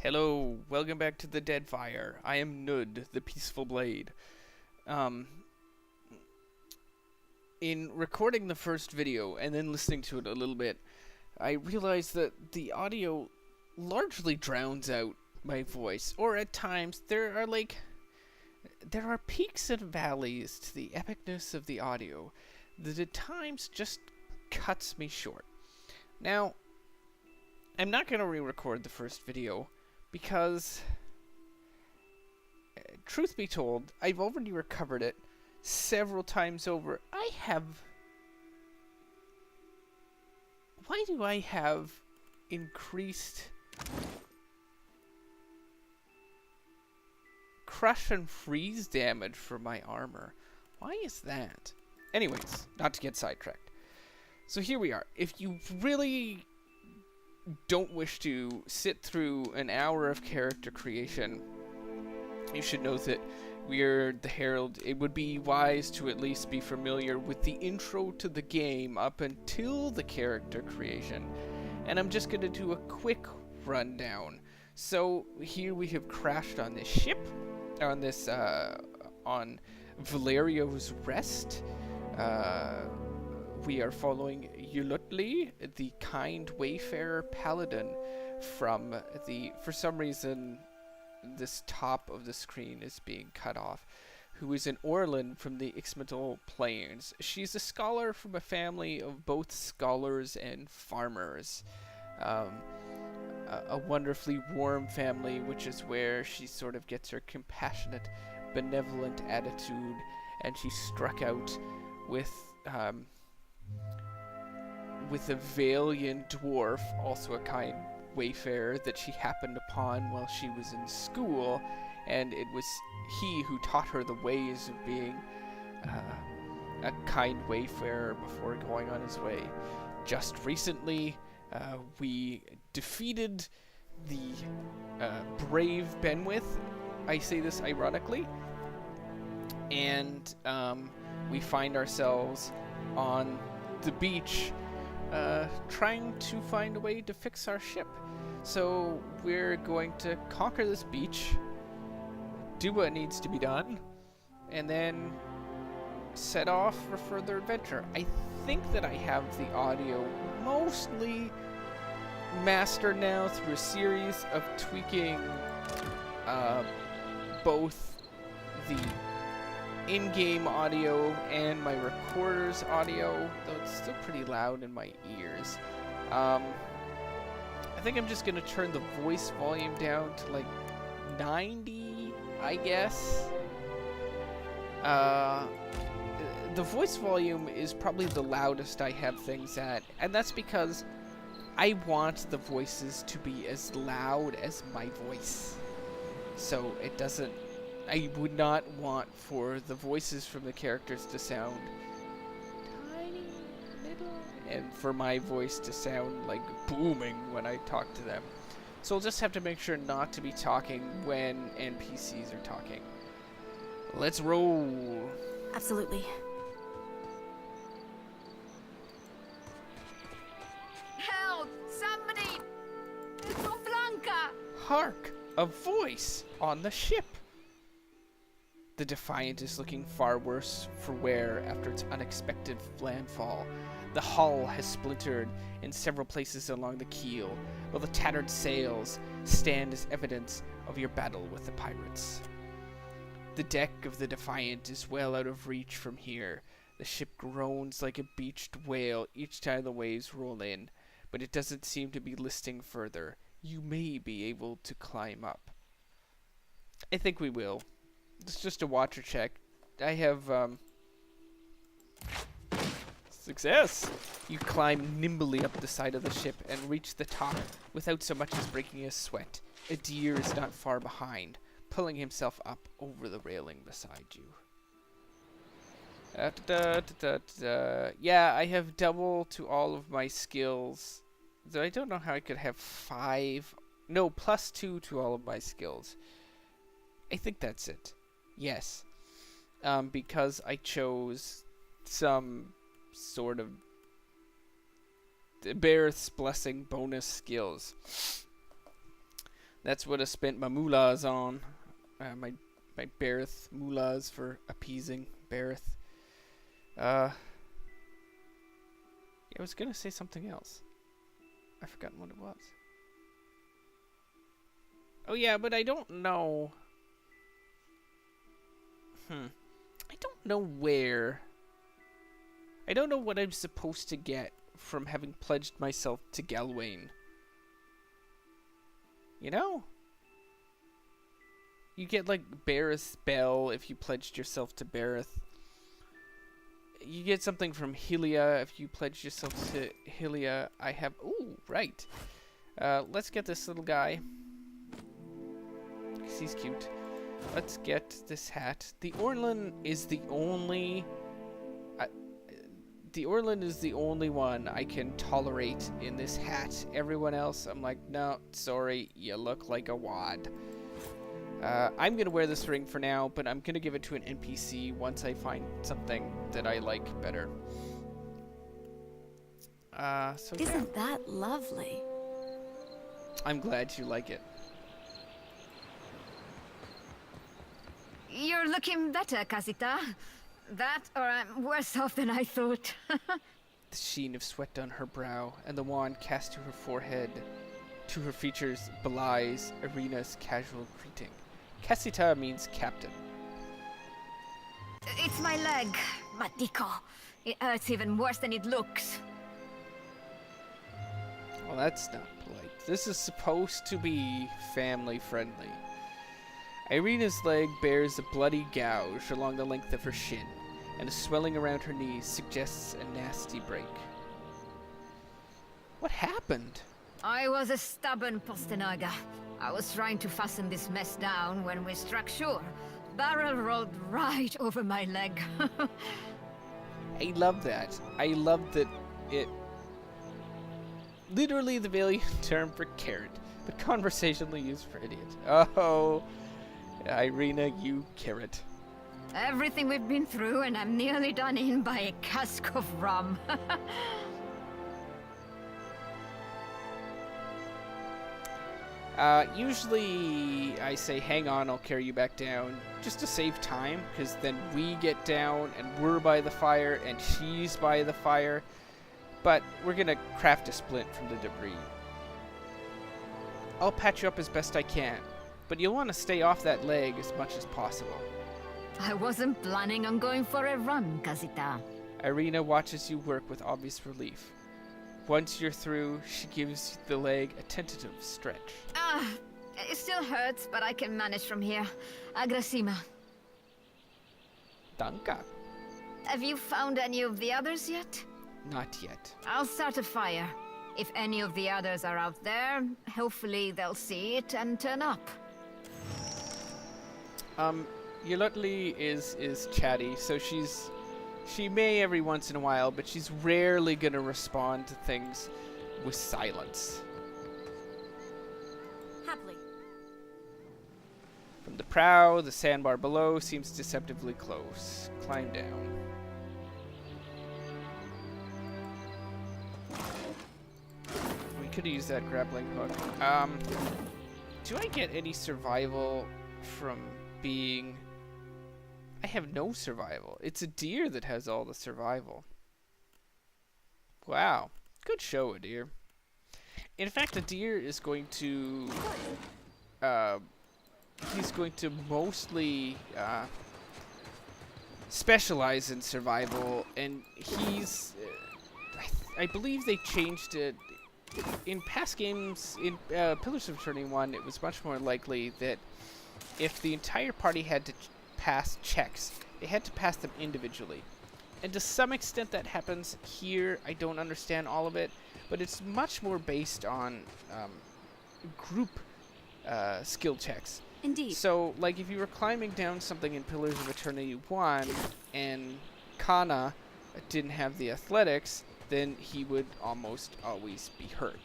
Hello, welcome back to the Deadfire. I am Nud, the Peaceful Blade. Um, in recording the first video and then listening to it a little bit, I realized that the audio largely drowns out my voice, or at times there are peaks and valleys to the epicness of the audio that at times just cuts me short. Now, I'm not going to re-record the first video because, truth be told, I've already recovered it several times over. Why do I have increased crush and freeze damage for my armor? Why is that? Anyways, not to get sidetracked. So here we are. If you really don't wish to sit through an hour of character creation, you should know that we're the Herald. It would be wise to at least be familiar with the intro to the game up until the character creation. And I'm just going to do a quick rundown. So here we have crashed on this ship, on this, on Valerio's Rest. We are following Yolotli, the kind wayfarer paladin from the, for some reason, this top of the screen is being cut off, who is an Orlin from the Ixmital Plains. She's a scholar from a family of both scholars and farmers. A wonderfully warm family, which is where she sort of gets her compassionate, benevolent attitude, and she struck out with a valiant dwarf, also a kind wayfarer, that she happened upon while she was in school, and it was he who taught her the ways of being a kind wayfarer before going on his way. Just recently, we defeated the brave Benwith. I say this ironically, and we find ourselves on the beach trying to find a way to fix our ship. So we're going to conquer this beach, do what needs to be done, and then set off for further adventure. I think that I have the audio mostly mastered now through a series of tweaking both the in-game audio and my recorder's audio, though it's still pretty loud in my ears. I think I'm just gonna turn the voice volume down to like 90, I guess. The voice volume is probably the loudest I have things at, and that's because I want the voices to be as loud as my voice. So it doesn't, I would not want for the voices from the characters to sound tiny, little, and for my voice to sound like booming when I talk to them. So I'll just have to make sure not to be talking when NPCs are talking. Let's roll. Absolutely. Help! Somebody! It's Blanca! Hark! A voice on the ship! The Defiant is looking far worse for wear after its unexpected landfall. The hull has splintered in several places along the keel, while the tattered sails stand as evidence of your battle with the pirates. The deck of the Defiant is well out of reach from here. The ship groans like a beached whale each time the waves roll in, but it doesn't seem to be listing further. You may be able to climb up. I think we will. It's just a watcher check. I have, success! You climb nimbly up the side of the ship and reach the top without so much as breaking a sweat. A deer is not far behind, pulling himself up over the railing beside you. Yeah, I have double to all of my skills. Though I don't know how I could have 5. No, +2 to all of my skills. I think that's it. Yes. Because I chose some sort of Bear's Blessing bonus skills. That's what I spent my moolahs on. My Bareth moolahs for appeasing Bareth. Yeah, I was gonna say something else. I've forgotten what it was. Oh yeah, but I don't know. I don't know where. I don't know what I'm supposed to get from having pledged myself to Galwain. You know? You get like Bareth's Bell if you pledged yourself to Bareth. You get something from Hylia if you pledged yourself to Hylia. I have... Ooh, right. Let's get this little guy. 'Cause he's cute. Let's get this hat. The Orlin is the only... the Orlin is the only one I can tolerate in this hat. Everyone else, I'm like, no, sorry, you look like a wad. I'm going to wear this ring for now, but I'm going to give it to an NPC once I find something that I like better. So Isn't that lovely? I'm glad you like it. You're looking better, Casita. That, or I'm worse off than I thought. The sheen of sweat on her brow and the wand cast to her forehead, to her features, belies Irina's casual greeting. Casita means captain. It's my leg, Matiko. It hurts even worse than it looks. Well, that's not polite. This is supposed to be family friendly. Irina's leg bears a bloody gouge along the length of her shin, and a swelling around her knees suggests a nasty break. What happened? I was a stubborn Postanaga. I was trying to fasten this mess down when we struck shore. Barrel rolled right over my leg. I love that. I love that it... Literally the Valiant term for carrot, but conversationally used for idiot. Oh, Irina, you carrot. Everything we've been through, and I'm nearly done in by a cask of rum. Usually I say, hang on, I'll carry you back down, just to save time, because then we get down, and we're by the fire, and she's by the fire. But we're gonna craft a splint from the debris. I'll patch you up as best I can, but you'll want to stay off that leg as much as possible. I wasn't planning on going for a run, Casita. Irina watches you work with obvious relief. Once you're through, she gives the leg a tentative stretch. It still hurts, but I can manage from here. Agrasima. Danka. Have you found any of the others yet? Not yet. I'll start a fire. If any of the others are out there, hopefully they'll see it and turn up. Yolotli is chatty, so she may every once in a while, but she's rarely gonna respond to things with silence. Happily. From the prow, the sandbar below seems deceptively close. Climb down. We could use that grappling hook. Do I get any survival from being... I have no survival. It's a deer that has all the survival. Wow. Good show, a deer. In fact, a deer is going to... he's going to mostly specialize in survival, and he's... I believe they changed it. In past games, in Pillars of Eternity 1, it was much more likely that if the entire party had to pass checks, they had to pass them individually. And to some extent that happens here. I don't understand all of it, but it's much more based on group skill checks. Indeed. So, like, if you were climbing down something in Pillars of Eternity 1, and Kana didn't have the athletics, then he would almost always be hurt.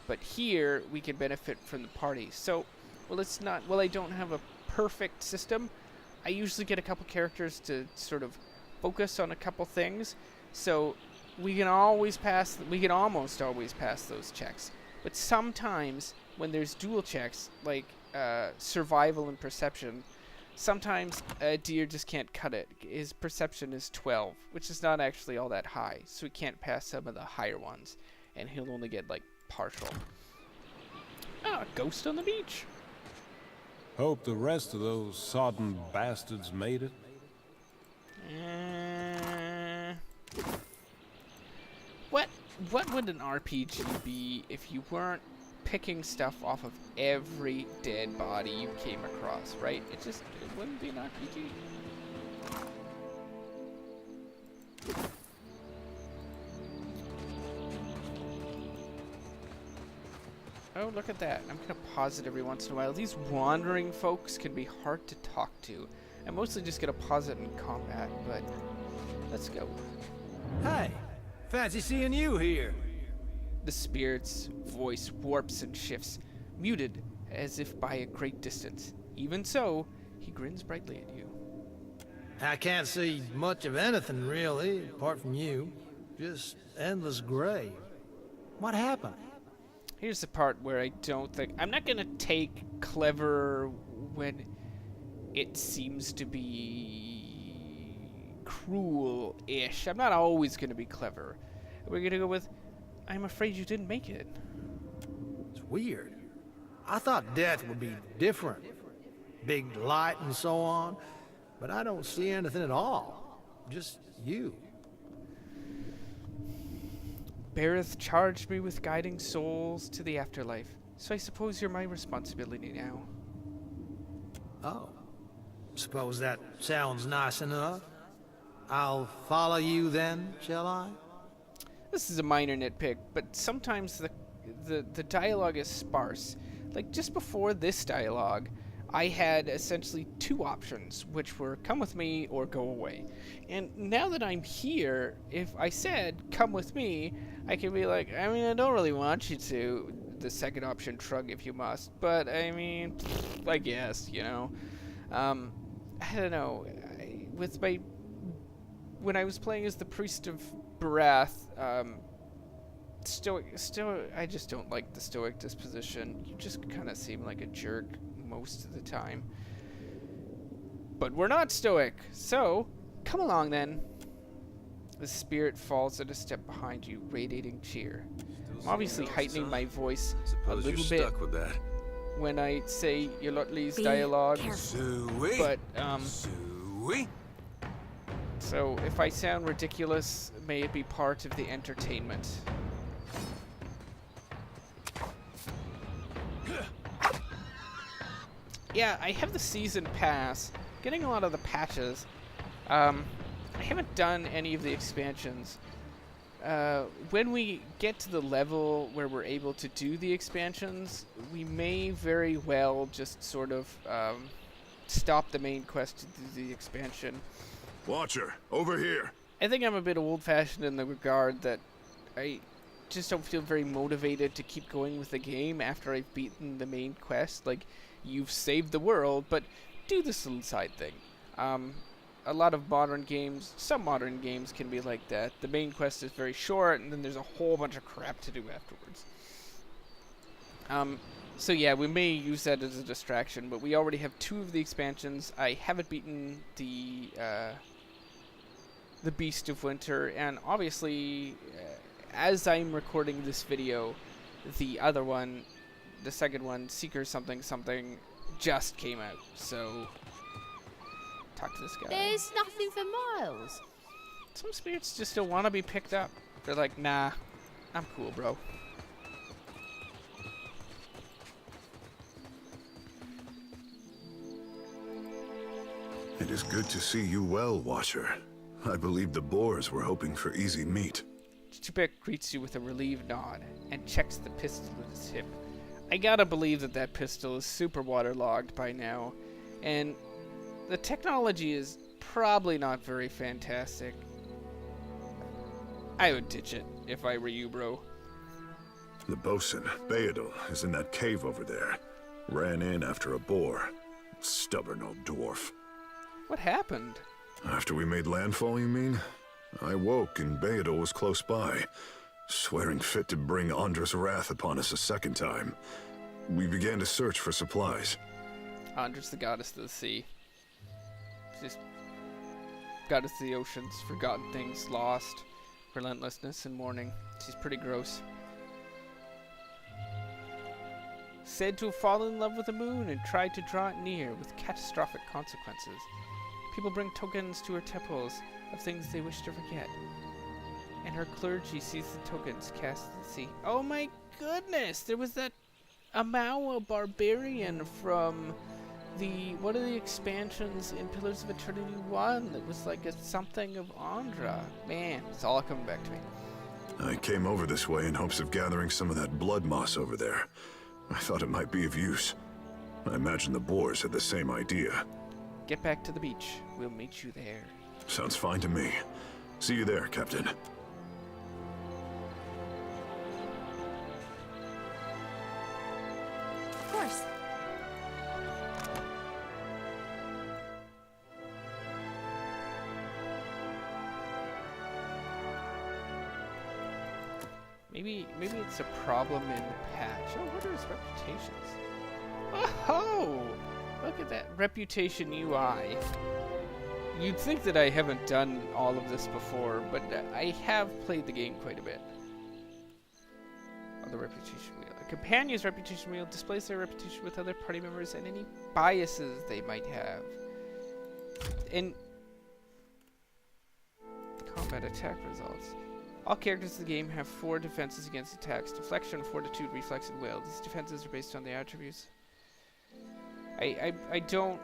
But here, we can benefit from the party. So, well, I don't have a perfect system. I usually get a couple characters to sort of focus on a couple things, so we can almost always pass those checks. But sometimes when there's dual checks, like survival and perception, sometimes a deer just can't cut it. His perception is 12, which is not actually all that high, so he can't pass some of the higher ones, and he'll only get, like, partial. Ah, ghost on the beach. Hope the rest of those sodden bastards made it. What would an RPG be if you weren't picking stuff off of every dead body you came across, right? It wouldn't be an RPG. Oh, look at that. I'm gonna pause it every once in a while. These wandering folks can be hard to talk to. I'm mostly just gonna pause it in combat, but let's go. Hey, fancy seeing you here. The spirit's voice warps and shifts, muted as if by a great distance. Even so, he grins brightly at you. I can't see much of anything, really, apart from you. Just endless gray. What happened? Here's the part where I don't think... I'm not gonna take clever when it seems to be cruel-ish. I'm not always gonna be clever. We're gonna go with, I'm afraid you didn't make it. It's weird. I thought death would be different. Big light and so on. But I don't see anything at all. Just you. Bareth charged me with guiding souls to the afterlife, so I suppose you're my responsibility now. Oh. Suppose that sounds nice enough. I'll follow you then, shall I? This is a minor nitpick, but sometimes the dialogue is sparse. Like, just before this dialogue, I had essentially two options, which were come with me or go away. And now that I'm here, if I said come with me, I can be like, I mean, I don't really want you to. The second option, shrug if you must. But, I mean, I guess, you know. I don't know. When I was playing as the Priest of Breath, Stoic, I just don't like the Stoic disposition. You just kind of seem like a jerk most of the time. But we're not Stoic, so come along then. The spirit falls at a step behind you, radiating cheer. I'm obviously heightening my voice a little bit stuck with that. when I say Yolotli's Be dialogue, careful. but Suey? so if I sound ridiculous, may it be part of the entertainment. Yeah, I have the season pass, getting a lot of the patches. I haven't done any of the expansions. When we get to the level where we're able to do the expansions, we may very well just sort of stop the main quest to do the expansion. Watcher, over here. I think I'm a bit old-fashioned in the regard that I just don't feel very motivated to keep going with the game after I've beaten the main quest. Like, you've saved the world, but do this little side thing. A lot of modern games, some modern games can be like that. The main quest is very short, and then there's a whole bunch of crap to do afterwards. So yeah, we may use that as a distraction, but we already have 2 of the expansions. I haven't beaten the Beast of Winter, and obviously, as I'm recording this video, the other one, the second one, Seeker something something, just came out, so talk to this guy. There's nothing for miles. Some spirits just don't want to be picked up. They're like, nah, I'm cool, bro. It is good to see you well, Watcher. I believe the boars were hoping for easy meat. Chupek greets you with a relieved nod and checks the pistol at his hip. I gotta believe that that pistol is super waterlogged by now, and the technology is probably not very fantastic. I would ditch it if I were you, bro. The bosun, Beadle, is in that cave over there. Ran in after a boar. Stubborn old dwarf. What happened? After we made landfall, you mean? I woke and Beadle was close by, swearing fit to bring Andra's wrath upon us a second time. We began to search for supplies. Andra's the goddess of the sea. She's goddess of the oceans, forgotten things, lost, relentlessness, and mourning. She's pretty gross. Said to have fallen in love with the moon and tried to draw it near with catastrophic consequences. People bring tokens to her temples of things they wish to forget. And her clergy sees the tokens cast in the sea. Oh my goodness! There was that Amawa barbarian from one of the expansions in Pillars of Eternity 1 that was like a something of Andra. Man, it's all coming back to me. I came over this way in hopes of gathering some of that blood moss over there. I thought it might be of use. I imagine the boars had the same idea. Get back to the beach. We'll meet you there. Sounds fine to me. See you there, Captain. Of course. Maybe it's a problem in the patch. Oh, what are his reputations? Oh, look at that reputation UI. You'd think that I haven't done all of this before, but I have played the game quite a bit. Oh, the reputation wheel. A companion's reputation wheel displays their reputation with other party members and any biases they might have. In combat attack results. All characters in the game have 4 defenses against attacks: deflection, fortitude, reflex, and will. These defenses are based on the attributes. I don't...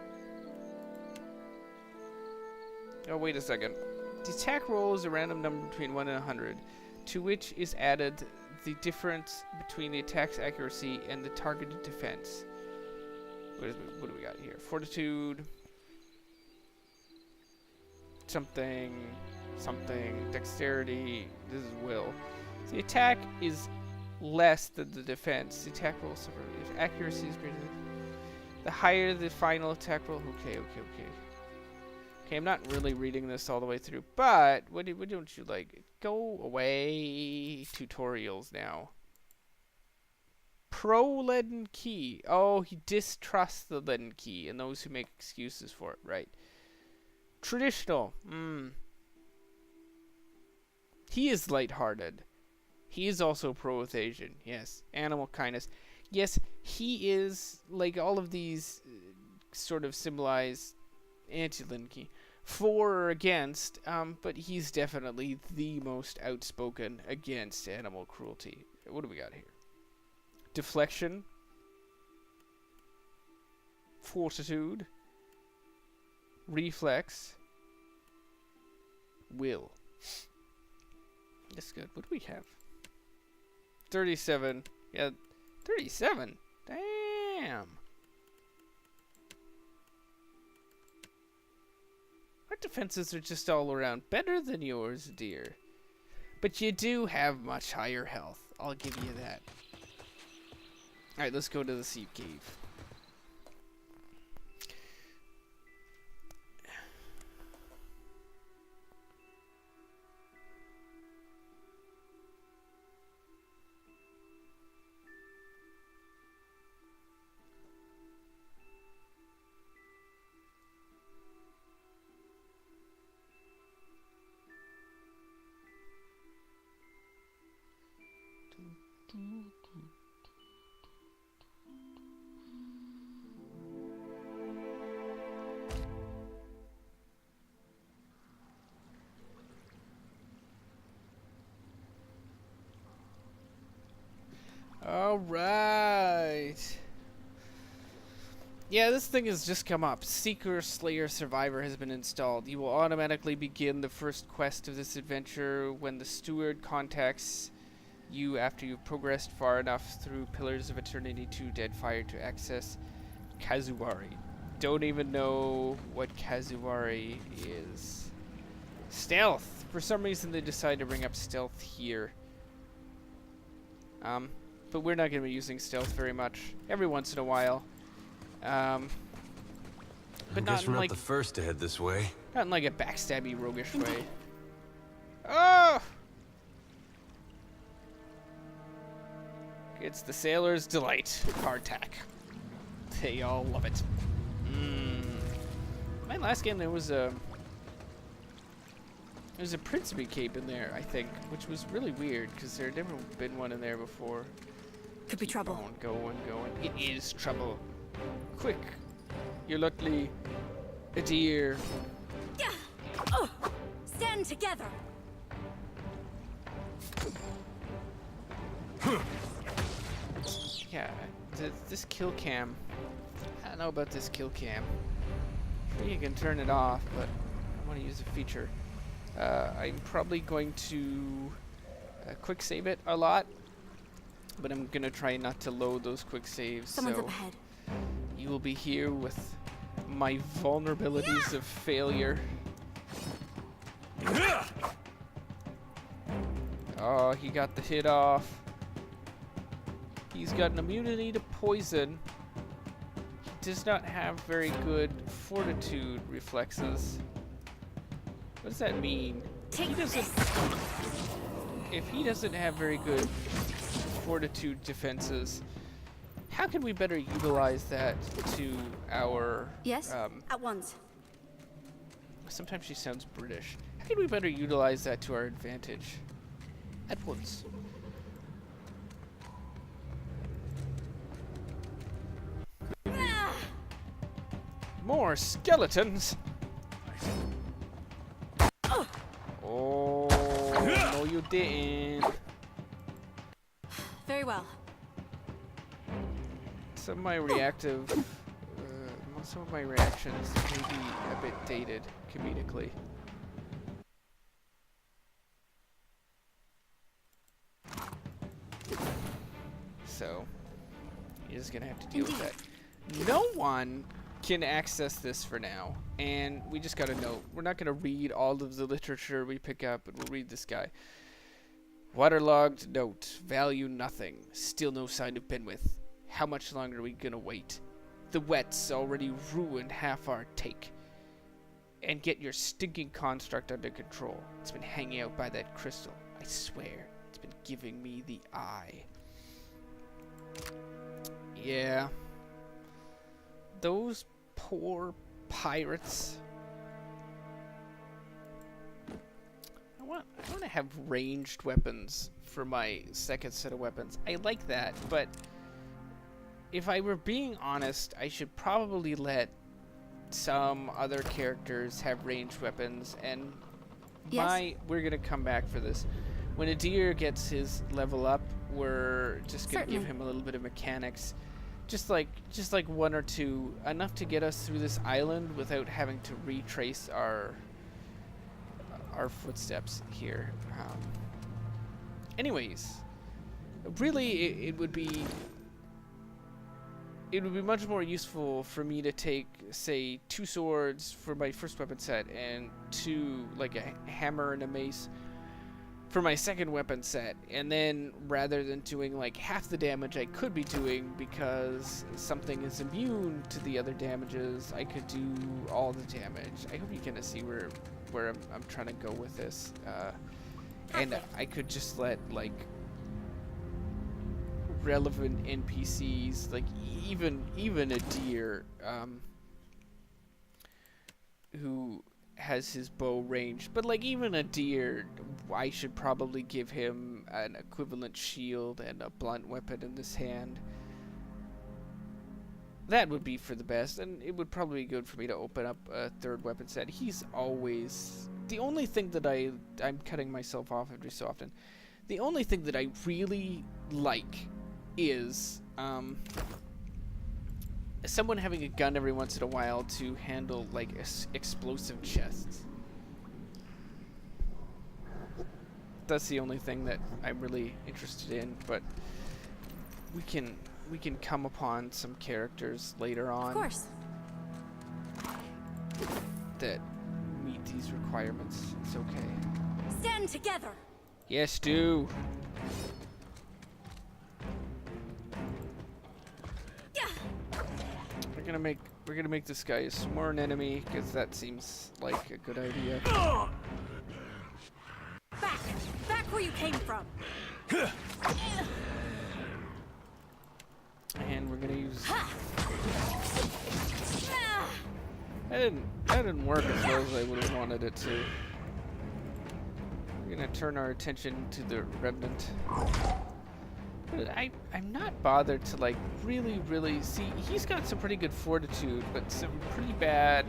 Oh, wait a second. The attack roll is a random number between 1 and 100, to which is added the difference between the attack's accuracy and the targeted defense. What do we got here? Fortitude... something... dexterity, this is will. So the attack is less than the defense. The attack roll is if accuracy is greater than the higher the final attack roll. Okay, I'm not really reading this all the way through, but what don't you like? Go away. Tutorials now. Pro leaden key. Oh, he distrusts the leaden key and those who make excuses for it, right? Traditional. He is lighthearted. He is also pro-Eothasian. Yes. Animal kindness. Yes, he is, like all of these sort of symbolize anti-Linky. For or against, but he's definitely the most outspoken against animal cruelty. What do we got here? Deflection. Fortitude. Reflex. Will. That's good. What do we have? 37. Yeah, 37. Damn. Our defenses are just all around better than yours, dear. But you do have much higher health. I'll give you that. Alright, let's go to the sea cave. Alright. Yeah, this thing has just come up. Seeker Slayer Survivor has been installed. You will automatically begin the first quest of this adventure when the steward contacts you after you've progressed far enough through Pillars of Eternity to Deadfire to access Kazuwari. Don't even know what Kazuwari is. Stealth. For some reason they decided to bring up stealth here. But we're not going to be using stealth very much. Every once in a while. But not in like the first to head this way. Not in like a backstabby, roguish way. Oh! It's the sailor's delight. Hardtack. They all love it. My last game there was a Principe cape in there, I think, which was really weird because there had never been one in there before. Could be trouble. Going. It is trouble. Quick, Yolotli, a deer. Yeah. Oh, stand together. Yeah, this kill cam. I don't know about this kill cam. Sure, you can turn it off, but I want to use a feature. I'm probably going to quick save it a lot, but I'm gonna try not to load those quick saves. Someone's so up ahead. you will be here with my vulnerabilities of failure. Oh, he got the hit off. He's got an immunity to poison. He does not have very good fortitude reflexes. What does that mean? Take this. If he doesn't have very good fortitude defenses, how can we better utilize that to our... Yes, at once. Sometimes she sounds British. How can we better utilize that to our advantage? At once. More skeletons! Oh, no you didn't. Very well. Some of my some of my reactions may be a bit dated comedically. So, you're just gonna have to deal with that. No one can access this for now, and we just gotta note, we're not gonna read all of the literature we pick up, but we'll read this guy. Waterlogged note, value nothing, still no sign of Benwith. How much longer are we gonna wait? The wet's already ruined half our take. And get your stinking construct under control. It's been hanging out by that crystal. I swear, it's been giving me the eye. Yeah. Those poor pirates. I want to have ranged weapons for my second set of weapons. I like that, but if I were being honest, I should probably let some other characters have ranged weapons, and we're gonna come back for this. When a deer gets his level up, we're just gonna give him a little bit of mechanics. Just like one or two, enough to get us through this island without having to retrace our footsteps here. Anyways, really, it would be much more useful for me to take, say, 2 swords for my first weapon set and 2, like a hammer and a mace for my second weapon set, and then rather than doing like half the damage I could be doing because something is immune to the other damages, I could do all the damage. I hope you kind of see where I'm trying to go with this, and I could just let like relevant NPCs, like even a deer who has his bow ranged, but like even a deer, I should probably give him an equivalent shield and a blunt weapon in this hand. That would be for the best, and it would probably be good for me to open up a third weapon set. He's always the only thing that I'm cutting myself off every so often. The only thing that I really like is someone having a gun every once in a while to handle like explosive chests. That's the only thing that I'm really interested in, but we can come upon some characters later on, of course, that meet these requirements. It's okay. stand together. Yes, do. We're gonna make this guy a sworn enemy, because that seems like a good idea. Back where you came from. gonna use. That didn't work as well as I would have wanted it to. We're gonna turn our attention to the remnant. But I'm not bothered to like really see. He's got some pretty good fortitude, but some pretty bad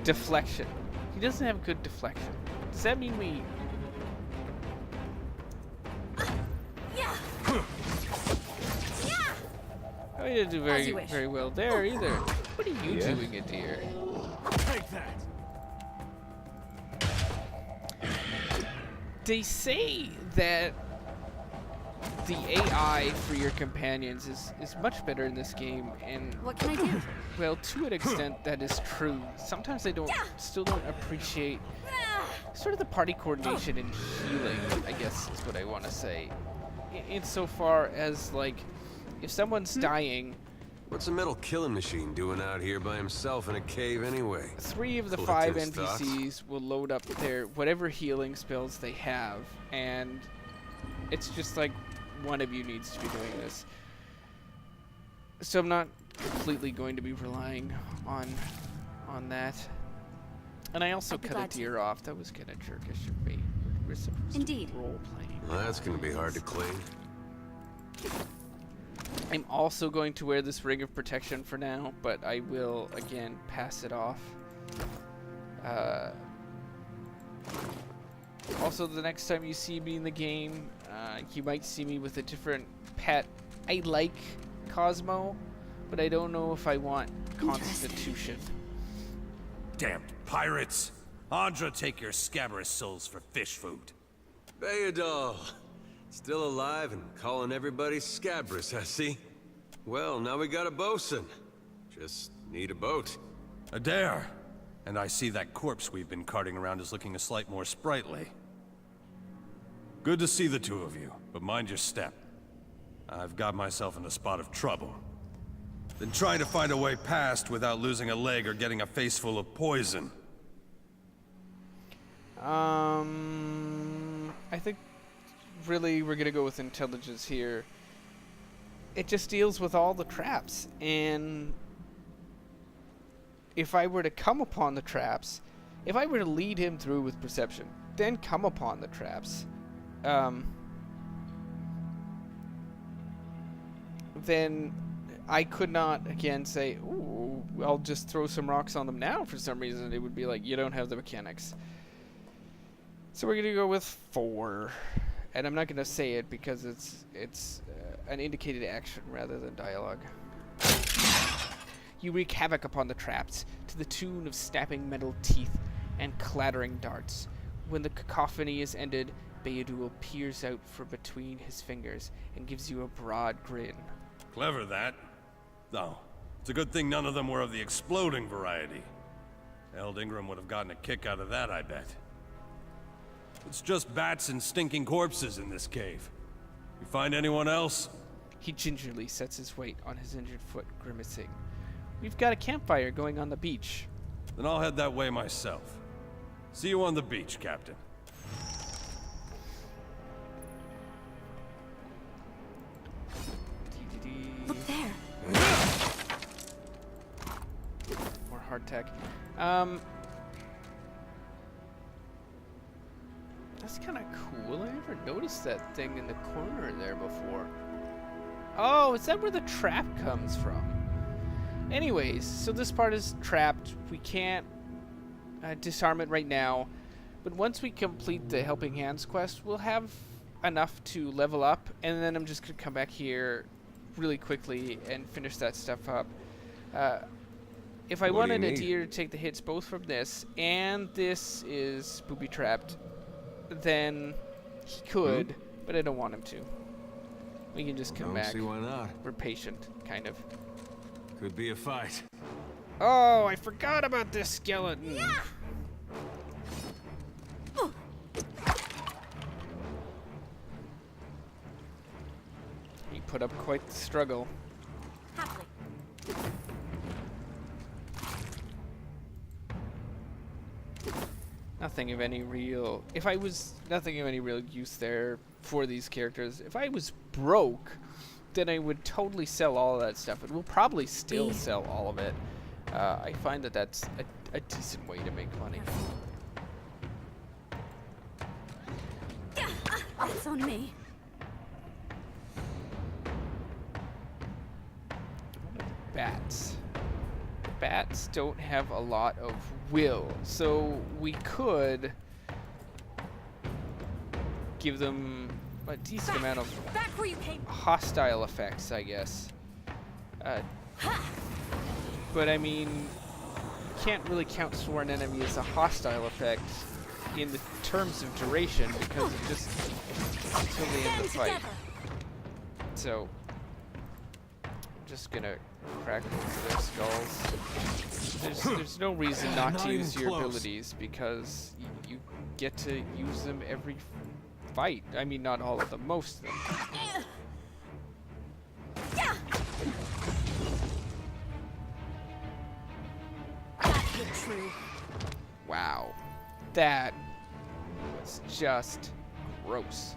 deflection. He doesn't have good deflection. Does that mean we? I didn't do very well there either. What are you doing, Adir? Take that. They say that the AI for your companions is much better in this game, and What can I do? well, to an extent that is true. Sometimes they still don't appreciate sort of the party coordination and healing, I guess is what I want to say. Insofar as like, if someone's dying, What's a metal killing machine doing out here by himself in a cave anyway? 3 of the Collecting 5 stuff? NPCs will load up their whatever healing spells they have, and it's just like one of you needs to be doing this. So I'm not completely going to be relying on that. And I also I'd be cut a glad to. deer off. That was kind of jerkish of me. We're supposed Indeed. to be role playing. Well, that's gonna be hard to clean. I'm also going to wear this ring of protection for now, but I will again pass it off. Also, the next time you see me in the game, you might see me with a different pet. I like Cosmo, but I don't know if I want Constitution. Damned pirates! Andra, take your scabrous souls for fish food. Bayadol! Still alive and calling everybody scabrous, I see. Well, now we got a bosun. Just need a boat. Adair! And I see that corpse we've been carting around is looking a slight more sprightly. Good to see the two of you, but mind your step. I've got myself in a spot of trouble. Been trying to find a way past without losing a leg or getting a face full of poison. I think really we're gonna go with intelligence here. It just deals with all the traps, and if I were to come upon the traps, if I were to lead him through with perception, then come upon the traps, then I could not again say, ooh, I'll just throw some rocks on them now for some reason. It would be like, you don't have the mechanics. So we're gonna go with 4. And I'm not going to say it because it's an indicated action rather than dialogue. You wreak havoc upon the traps to the tune of snapping metal teeth and clattering darts. When the cacophony is ended, Bayadul peers out from between his fingers and gives you a broad grin. Clever, that. Though, it's a good thing none of them were of the exploding variety. Eld Ingram would have gotten a kick out of that, I bet. It's just bats and stinking corpses in this cave. You find anyone else? He gingerly sets his weight on his injured foot, grimacing. We've got a campfire going on the beach. Then I'll head that way myself. See you on the beach, Captain. Look there. More hardtack. That's kind of cool. I never noticed that thing in the corner there before. Oh, is that where the trap comes from? Anyways, so this part is trapped. We can't disarm it right now. But once we complete the Helping Hands quest, we'll have enough to level up. And then I'm just going to come back here really quickly and finish that stuff up. If I wanted a deer to take the hits both from this and this is booby-trapped, then he could, but I don't want him to. We can just come back. See why not. We're patient, kind of. Could be a fight. Oh, I forgot about this skeleton. Yeah. He put up quite the struggle. Happily. Nothing of any real... nothing of any real use there for these characters. If I was broke, then I would totally sell all of that stuff. And we'll probably still sell all of it. I find that that's a decent way to make money. That's on me. Bats. Bats don't have a lot of will, so we could give them a decent amount of Back where you came. hostile effects, I guess. But I mean, you can't really count Sworn Enemy as a hostile effect in the terms of duration because it just until the end of the fight. So I'm just gonna crack into their skulls. There's no reason not to use your abilities because you get to use them every fight. I mean, not all of them, most of them. That hit true. Wow, that was just gross.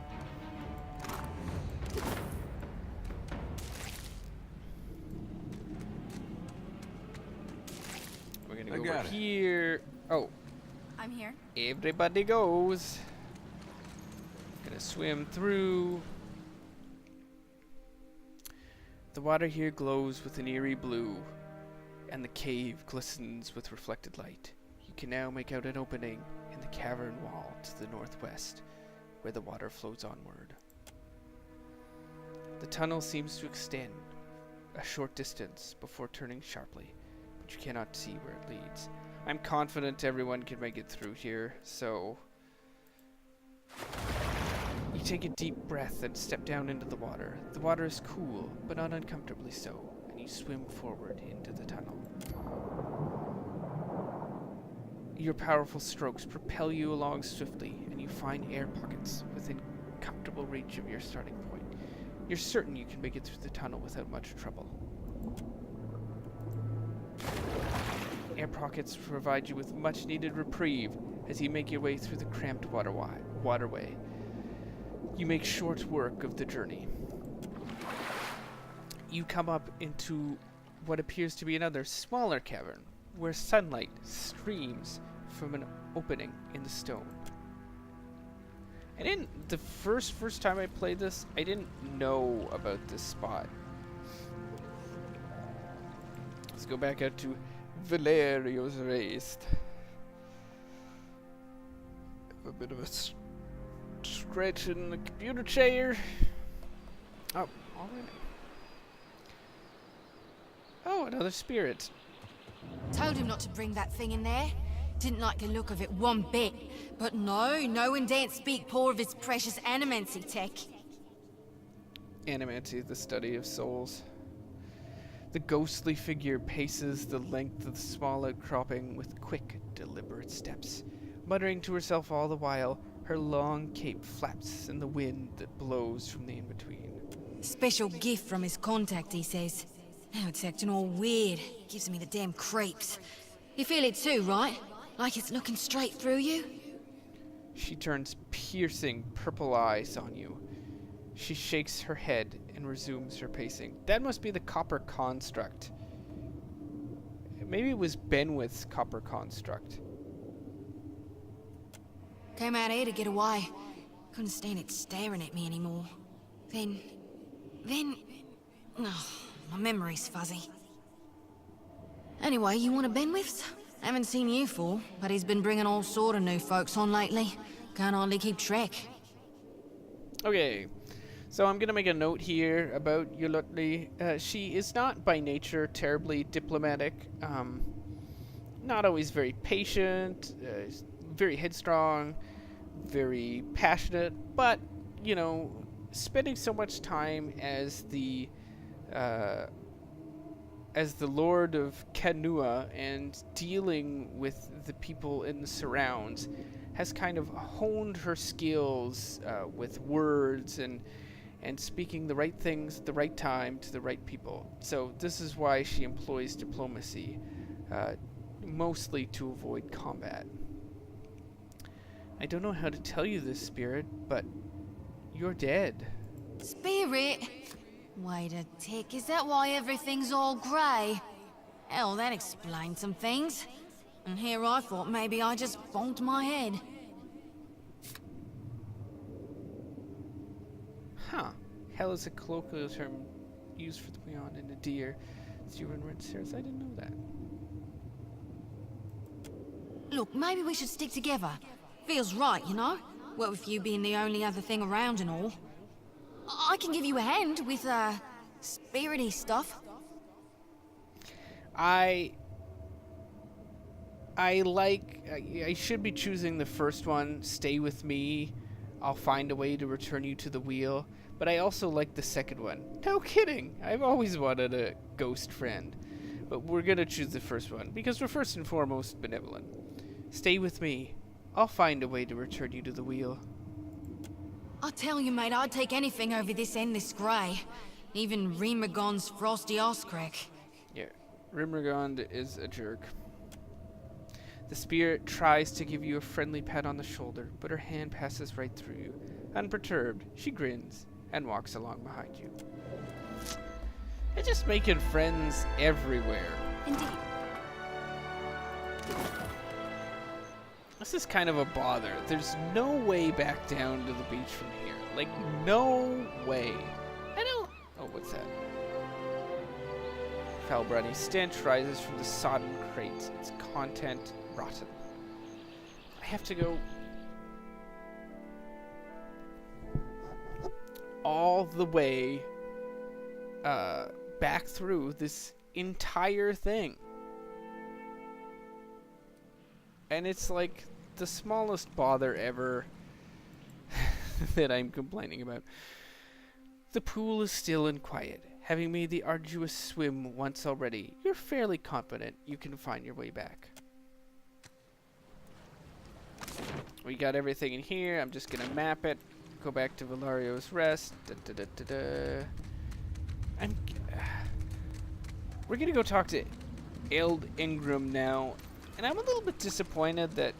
We're gonna go over here. Oh, I'm here. everybody goes. Gonna swim through. The water here glows with an eerie blue, and the cave glistens with reflected light. You can now make out an opening in the cavern wall to the northwest, where the water flows onward. The tunnel seems to extend a short distance before turning sharply, but you cannot see where it leads. I'm confident everyone can make it through here, so you take a deep breath and step down into the water. The water is cool, but not uncomfortably so, and you swim forward into the tunnel. Your powerful strokes propel you along swiftly, and you find air pockets within comfortable reach of your starting point. You're certain you can make it through the tunnel without much trouble. Air pockets provide you with much needed reprieve as you make your way through the cramped waterway. You make short work of the journey. You come up into what appears to be another smaller cavern, where sunlight streams from an opening in the stone. The first time I played this, I didn't know about this spot. Let's go back out to Valerio's Raised. Have a bit of a stretch in the computer chair. Oh, already. Oh, another spirit. Told him not to bring that thing in there. Didn't like the look of it one bit. But no one daren't speak poor of his precious animancy tech. Animancy, the study of souls. The ghostly figure paces the length of the small outcropping with quick, deliberate steps. Muttering to herself all the while, her long cape flaps in the wind that blows from the in-between. Special gift from his contact, he says. Now it's acting all weird. Gives me the damn creeps. You feel it too, right? Like it's looking straight through you? She turns piercing purple eyes on you. She shakes her head and resumes her pacing. That must be the copper construct. Maybe it was Benwith's copper construct. Came out here to get away. Couldn't stand it staring at me anymore. Then... Oh, my memory's fuzzy. Anyway, you want a Benwith's? Haven't seen you for, but he's been bringing all sort of new folks on lately. Can't hardly keep track. Okay, so I'm gonna make a note here about Yolotli. She is not by nature terribly diplomatic. Not always very patient. Very headstrong. Very passionate. But you know, spending so much time as the Lord of Kanua and dealing with the people in the surrounds has kind of honed her skills with words and speaking the right things at the right time to the right people. So this is why she employs diplomacy, mostly to avoid combat. I don't know how to tell you this, Spirit, but you're dead. Spirit? Wait a tick, is that why everything's all grey? Hell, that explains some things. And here I thought maybe I just bonked my head. Huh. Hell is a colloquial term used for the beyond in a deer. Zero and red stairs. I didn't know that. Look, maybe we should stick together. Feels right, you know? What with you being the only other thing around and all. I can give you a hand with, spirity stuff. I should be choosing the first one, stay with me, I'll find a way to return you to the wheel, but I also like the second one. No kidding, I've always wanted a ghost friend, but we're gonna choose the first one, because we're first and foremost benevolent. Stay with me, I'll find a way to return you to the wheel. I tell you, mate, I'd take anything over this endless grey. Even Remagon's frosty arse crack. Yeah, Rimmergond is a jerk. The spirit tries to give you a friendly pat on the shoulder, but her hand passes right through you. Unperturbed, she grins and walks along behind you. They're just making friends everywhere. Indeed. This is kind of a bother. There's no way back down to the beach from here. Like, no way. I don't... Oh, what's that? Foul briny stench rises from the sodden crates, its content rotten. I have to go all the way back through this entire thing. And it's like the smallest bother ever that I'm complaining about. The pool is still and quiet. Having made the arduous swim once already, you're fairly confident you can find your way back. We got everything in here. I'm just gonna map it. Go back to Valario's Rest. We're gonna go talk to Eld Ingram now. And I'm a little bit disappointed that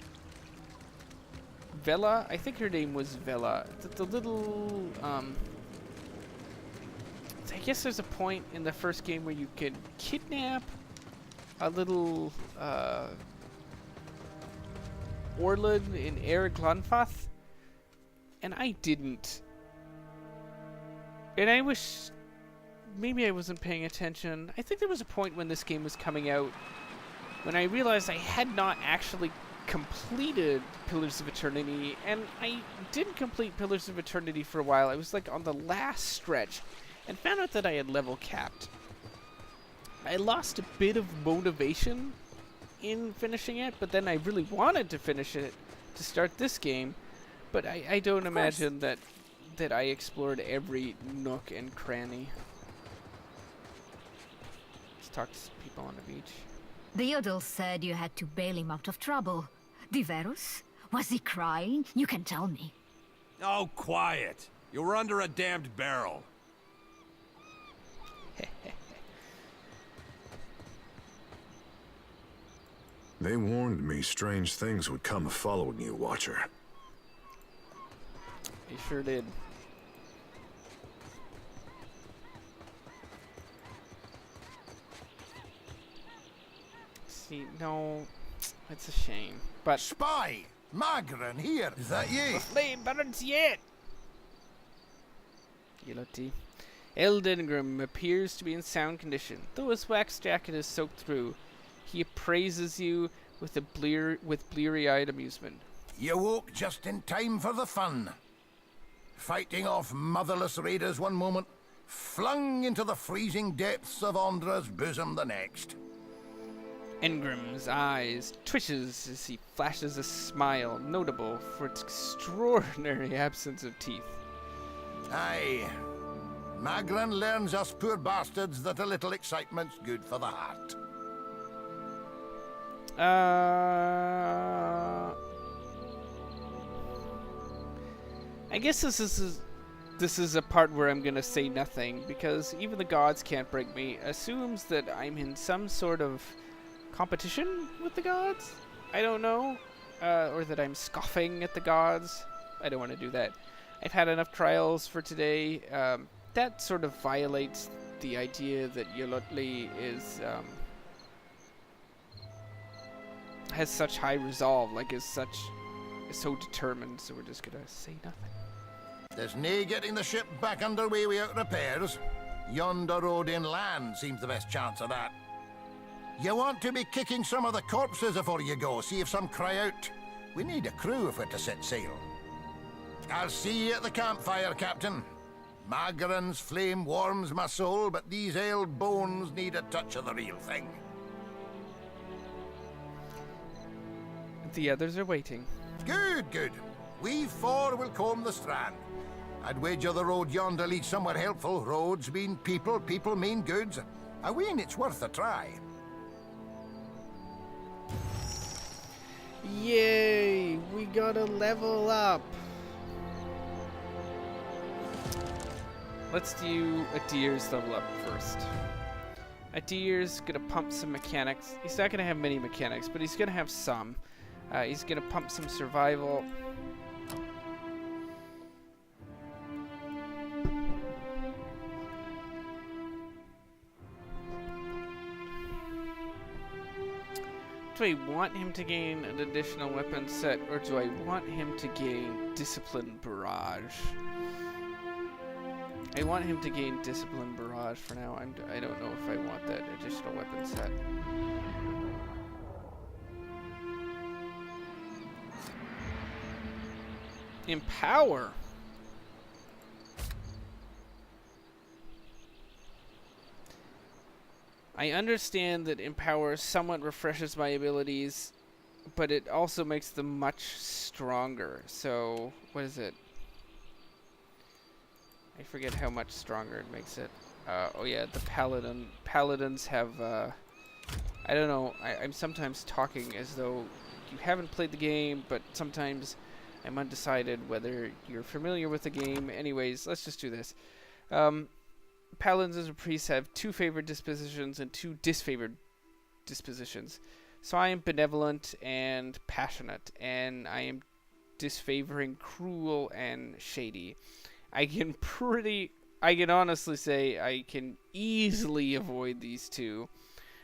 Vela, I think her name was Vela, that the little, I guess there's a point in the first game where you could kidnap a little, Orlin in Eric Glanfath, and I didn't. And I wish, maybe I wasn't paying attention. I think there was a point when this game was coming out when I realized I had not actually completed Pillars of Eternity, and I didn't complete Pillars of Eternity for a while. I was like on the last stretch, and found out that I had level capped. I lost a bit of motivation in finishing it, but then I really wanted to finish it to start this game, but I don't imagine that I explored every nook and cranny. Let's talk to some people on the beach. The Yodel said you had to bail him out of trouble. Diverus? Was he crying? You can tell me. Oh, quiet. You were under a damned barrel. They warned me strange things would come following you, Watcher. He sure did. See, no, it's a shame. But Spy! Magran here! Is that you? the flame burns yet! Yolotli. Eldengrim appears to be in sound condition, though his wax jacket is soaked through. He appraises you with bleary-eyed amusement. You woke just in time for the fun. Fighting off motherless raiders one moment, flung into the freezing depths of Ondra's bosom the next. Engrim's eyes twitches as he flashes a smile notable for its extraordinary absence of teeth. Aye. Magran learns us poor bastards that a little excitement's good for the heart. I guess this is a part where I'm gonna say nothing, because even the gods can't break me. Assumes that I'm in some sort of competition with the gods? I don't know. Or that I'm scoffing at the gods. I don't want to do that. I've had enough trials for today. That sort of violates the idea that Yolotli is has such high resolve, like is so determined. So we're just gonna say nothing. There's nae getting the ship back underway without repairs. Yonder road inland seems the best chance of that. You want to be kicking some of the corpses before you go, see if some cry out. We need a crew if we're to set sail. I'll see you at the campfire, Captain. Magarin's flame warms my soul, but these ale bones need a touch of the real thing. The others are waiting. Good, good. We four will comb the strand. I'd wager the road yonder leads somewhere helpful. Roads mean people, people mean goods. I ween it's worth a try. Yay! We gotta level up. Let's do Adir's level up first. Adir's gonna pump some mechanics. He's not gonna have many mechanics, but he's gonna have some. He's gonna pump some survival. Do I want him to gain an additional weapon set, or do I want him to gain Discipline Barrage? I want him to gain Discipline Barrage for now. I don't know if I want that additional weapon set. Empower! I understand that Empower somewhat refreshes my abilities, but it also makes them much stronger. So, what is it? I forget how much stronger it makes it. Oh yeah, the Paladins have, I don't know, I'm sometimes talking as though you haven't played the game, but sometimes I'm undecided whether you're familiar with the game. Anyways, let's just do this. Paladins as a priest have 2 favored dispositions and 2 disfavored dispositions. So I am benevolent and passionate, and I am disfavoring cruel and shady. I can honestly say I can easily avoid these 2.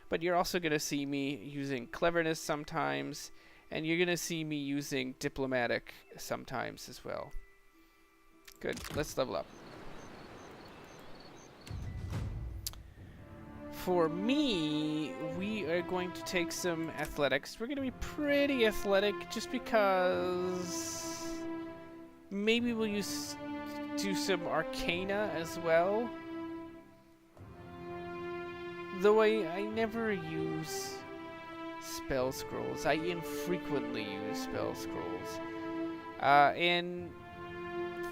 But you're also going to see me using cleverness sometimes, and you're going to see me using diplomatic sometimes as well. Good, let's level up. For me, we are going to take some athletics. We're going to be pretty athletic just because maybe we'll do some arcana as well. Though I never use spell scrolls. I infrequently use spell scrolls. And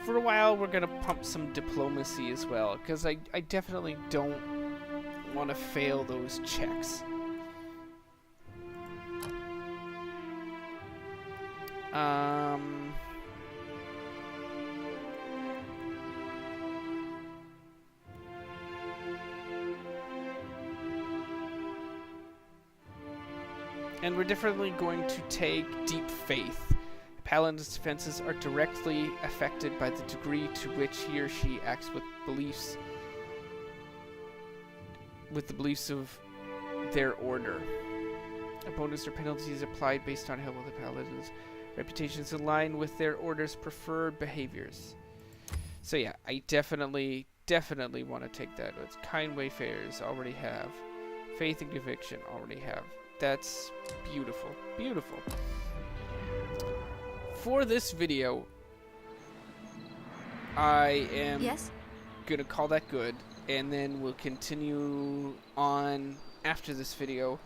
for a while we're going to pump some diplomacy as well, because I definitely don't want to fail those checks. And we're definitely going to take Deep Faith. Paladin's defenses are directly affected by the degree to which he or she acts with the beliefs of their order. A bonus or penalty is applied based on how well the paladin's reputation is in line with their order's preferred behaviors. So yeah, I definitely want to take that. It's kind wayfarers already have. Faith and conviction already have. That's beautiful. Beautiful. For this video, I am gonna call that good, and then we'll continue on after this video.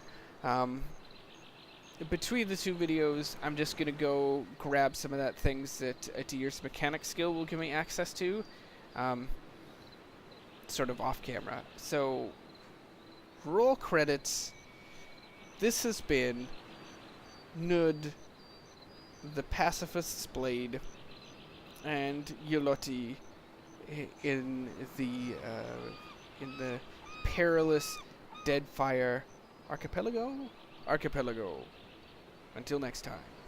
Between the 2 videos, I'm just gonna go grab some of that things that Adir's mechanic skill will give me access to, sort of off camera. So, roll credits. This has been Nud, the Pacifist's Blade, and Yolotli in the perilous Deadfire archipelago. Until next time.